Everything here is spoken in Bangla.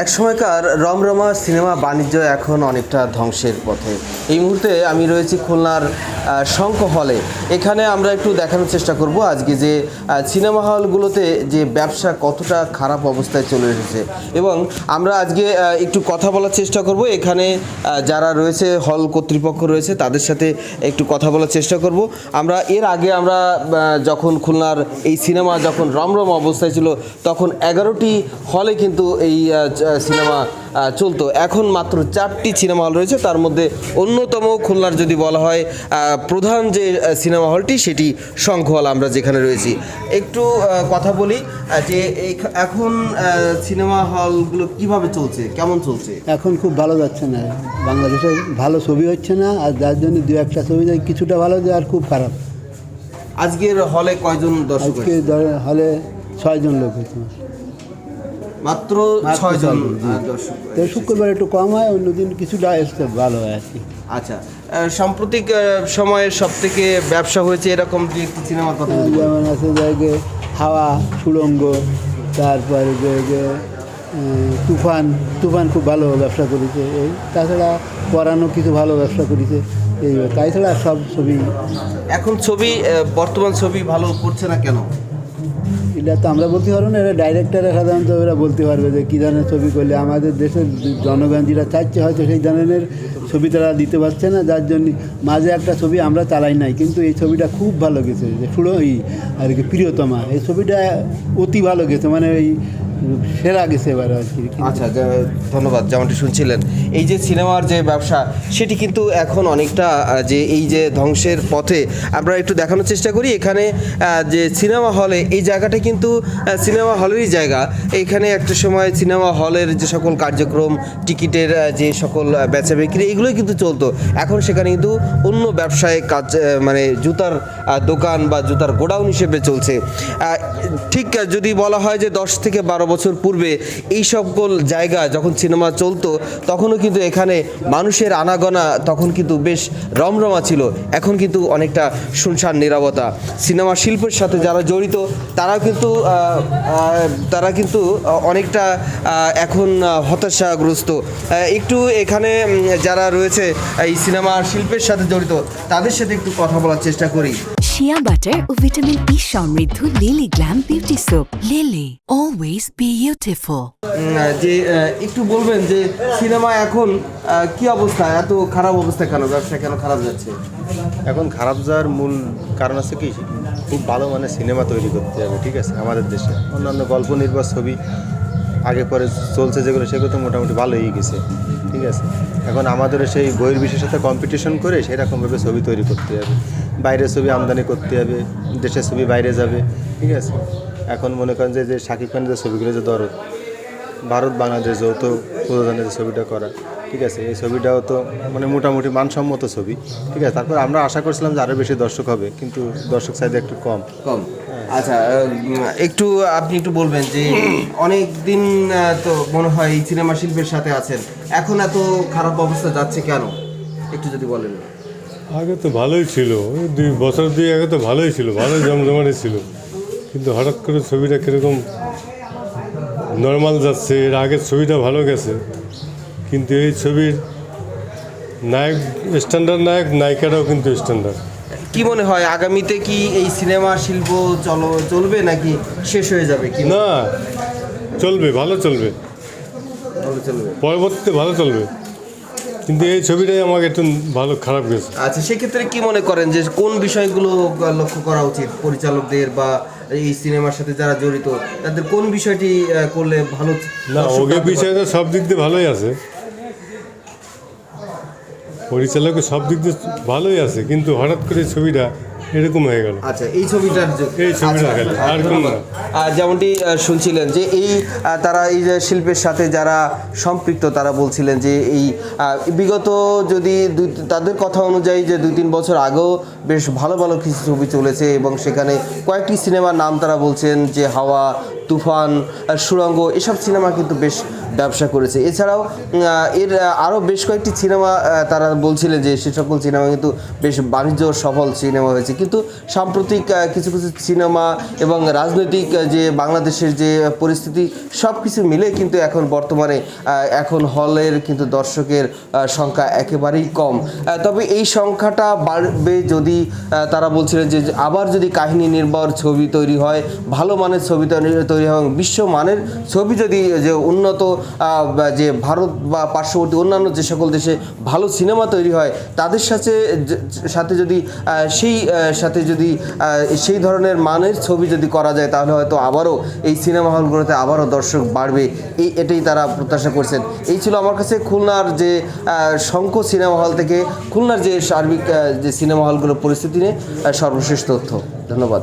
এক সময়কার রমরমা সিনেমা বাণিজ্য এখন অনেকটা ধ্বংসের পথে। এই মুহূর্তে আমি রয়েছি খুলনার শঙ্খ হলে। এখানে আমরা একটু দেখানোর চেষ্টা করব আজকে যে সিনেমা হলগুলোতে যে ব্যবসা কতটা খারাপ অবস্থায় চলে এসেছে, এবং আমরা আজকে একটু কথা বলার চেষ্টা করব। এখানে যারা রয়েছে হল কর্তৃপক্ষ রয়েছে তাদের সাথে একটু কথা বলার চেষ্টা করব। আমরা এর আগে যখন খুলনার এই সিনেমা যখন রমরমা অবস্থায় ছিল তখন 11টি হলে কিন্তু এই সিনেমা চলতো। এখন মাত্র 4টি সিনেমা হল রয়েছে, তার মধ্যে অন্যতম খুলনার যদি বলা হয় প্রধান যে সিনেমা হলটি সেটি শঙ্খ হল, আমরা যেখানে রয়েছি। একটু কথা বলি যে এখন সিনেমা হলগুলো কিভাবে চলছে, কেমন চলছে? এখন খুব ভালো যাচ্ছে না, বাংলাদেশে ভালো ছবি হচ্ছে না, আর যার জন্য দু একটা ছবি যায় কিছুটা ভালো যায় আর খুব খারাপ। আজকের হলে কয়জন দর্শক? আজকে হলে 6 জন লোক হয়েছে, মাত্র 6 জন দর্শক। তো শুক্রবার একটু কম হয়, অন্যদিন কিছুটা এসছে ভালো হয় আর কি। আচ্ছা, সাম্প্রতিক সময়ের সব থেকে ব্যবসা হয়েছে এরকম যে একটি সিনেমার কথা বলুন। যেমন আছে জায়গায় হাওয়া, সুড়ঙ্গ, তারপরে যে তুফান খুব ভালো ব্যবসা করেছে। এই তাছাড়া পরানো কিছু ভালো ব্যবসা করেছে, এই তাছাড়া সব ছবি। এখন বর্তমান ছবি ভালো করছে না কেন? এটা তো আমরা বলতে পারবো না, এরা ডাইরেক্টররা সাধারণত ওরা বলতে পারবে যে কী ধরনের ছবি করলে। আমাদের দেশের জনগণ যেটা চাইছে হয়তো সেই ধরনের ছবি তারা দিতে পারছে না, যার জন্য মাঝে একটা ছবি আমরা চালাই নাই, কিন্তু এই ছবিটা খুব ভালো গেছে, যে আর কি প্রিয়তমা, এই ছবিটা অতি ভালো গেছে, মানে এই সেরা গেছে এবার আর কি। আচ্ছা, ধন্যবাদ। যেমনটি শুনছিলেন, এই যে সিনেমার যে ব্যবসা সেটি কিন্তু এখন অনেকটা যে এই যে ধ্বংসের পথে। আমরা একটু দেখানোর চেষ্টা করি এখানে যে সিনেমা হলে, এই জায়গাটা কিন্তু সিনেমা হলেরই জায়গা। এখানে একটা সময় সিনেমা হলের যে সকল কার্যক্রম, টিকিটের যে সকল বেচা বিক্রি, এগুলোই কিন্তু চলতো। এখন সেখানে কিন্তু অন্য ব্যবসায় কাজ, মানে জুতার দোকান বা জুতার গোডাউন হিসেবে চলছে। ঠিক যদি বলা হয় যে 10 থেকে 12 বছর পূর্বে এই সকল জায়গা যখন সিনেমা চলতো তখনও কিন্তু এখানে মানুষের আনাগোনা তখন কিন্তু বেশ রমরমা ছিল। এখন কিন্তু অনেকটা শুনশান নীরবতা। সিনেমা শিল্পের সাথে যারা জড়িত তারা কিন্তু অনেকটা এখন হতাশাগ্রস্ত। একটু এখানে যারা রয়েছে এই সিনেমা শিল্পের সাথে জড়িত তাদের সাথে একটু কথা বলার চেষ্টা করি। শিয়া বাটার ও ভিটামিন ই সমৃদ্ধ lily glam beauty soap. Lily, always beautiful. যে একটু বলবেন যে সিনেমা এখন কি অবস্থা, এত খারাপ অবস্থা কেন, ব্যবসা কেন খারাপ যাচ্ছে? এখন খারাপ যাওয়ার মূল কারণ আছে কি, খুব ভালো মানে সিনেমা তৈরি করতে হবে, ঠিক আছে। আমাদের দেশে অন্যান্য গল্প নির্ভর ছবি আগে পরে চলছে যেগুলো, সেগুলো তো মোটামুটি ভালোই গেছে, ঠিক আছে। এখন আমাদেরও সেই বহির্বিশ্বের সাথে কম্পিটিশন করে সেরকমভাবে ছবি তৈরি করতে হবে, বাইরের ছবি আমদানি করতে হবে, দেশের ছবি বাইরে যাবে, ঠিক আছে। এখন মনে করেন যে শাকিব খানের যে ছবিগুলো, যে দরদ, ভারত বাংলাদেশ যৌথ প্রযোজনের যে ছবিটা করা, ঠিক আছে, এই ছবিটাও তো মানে মোটামুটি মানসম্মত ছবি, ঠিক আছে। তারপর আমরা আশা করছিলাম যে আরও বেশি দর্শক হবে, কিন্তু দর্শক চাহিদা একটু কম। আচ্ছা, আপনি একটু বলবেন যে অনেক দিন তো মনে হয় এই সিনেমা শিল্পের সাথে আছেন, এখন এত খারাপ অবস্থা যাচ্ছে কেন একটু যদি বলেন। আগে তো ভালোই ছিল, 2 বছর আগে তো ভালোই ছিল, ভালোই জমজমাটি ছিল, কিন্তু হঠাৎ করে ছবিটা কীরকম নর্মাল যাচ্ছে। এর আগের ছবিটা ভালো গেছে, কিন্তু এই ছবির নায়ক স্ট্যান্ডার্ড, নায়িকারাও কিন্তু স্ট্যান্ডার্ড। কি মনে হয় আগামীতে কি এই সিনেমা শিল্প চলবে নাকি শেষ হয়ে যাবে? কি না, চলবে, ভালো চলবে, পরবর্তীতে ভালো চলবে, কিন্তু এই ছবিটাই আমাকে একটু ভালো খারাপ গেছে। আচ্ছা, সেক্ষেত্রে কি মনে করেন যে কোন বিষয়গুলো লক্ষ্য করা উচিত পরিচালকদের বা এই সিনেমার সাথে যারা জড়িত তাদের কোন বিষয়টি করলে ভালো? না, ওকে বিষয় তো সব দিক দিয়ে ভালোই আছে, পরিচালকের সব দিক দিয়ে ভালোই আছে, কিন্তু হঠাৎ করে ছবিটা এরকম হয়ে গেল। আচ্ছা, এই ছবিটা আর কোন যেমনটি শুনছিলেন যে তারা এই যে শিল্পের সাথে যারা সম্পৃক্ত তারা বলছিলেন যে এই বিগত যদি তাদের কথা অনুযায়ী যে 2-3 বছর আগেও বেশ ভালো ভালো কিছু ছবি চলেছে, এবং সেখানে কয়েকটি সিনেমার নাম তারা বলছেন যে হাওয়া, তুফান, সুড়ঙ্গ এসব সিনেমা কিন্তু বেশ ব্যবসা করেছে। এছাড়াও এর আরও বেশ কয়েকটি সিনেমা তারা বলছিলেন যে সে সকল সিনেমা কিন্তু বেশ বাণিজ্য সফল সিনেমা হয়েছে। কিন্তু সাম্প্রতিক কিছু কিছু সিনেমা এবং রাজনৈতিক যে বাংলাদেশের যে পরিস্থিতি সব কিছু মিলে কিন্তু এখন বর্তমানে এখন হলের কিন্তু দর্শকের সংখ্যা একেবারেই কম। তবে এই সংখ্যাটা বাড়বে যদি তারা বলছিলেন যে আবার যদি কাহিনী নির্ভর ছবি তৈরি হয়, ভালো মানের ছবি তৈরি হয় এবং বিশ্বমানের ছবি যদি যে উন্নত যে ভারত বা পার্শ্ববর্তী অন্যান্য যে সকল দেশে ভালো সিনেমা তৈরি হয় তাদের সাথে যদি সেই ধরনের মানের ছবি যদি করা যায় তাহলে হয়তো আবারও এই সিনেমা হলগুলোতে আবারও দর্শক বাড়বে, এটাই তারা প্রত্যাশা করছেন। এই ছিল আমার কাছে খুলনার যে শঙ্খ সিনেমা হল থেকে খুলনার যে সার্বিক যে সিনেমা হলগুলোর পরিস্থিতি নিয়ে সর্বশেষ তথ্য। ধন্যবাদ।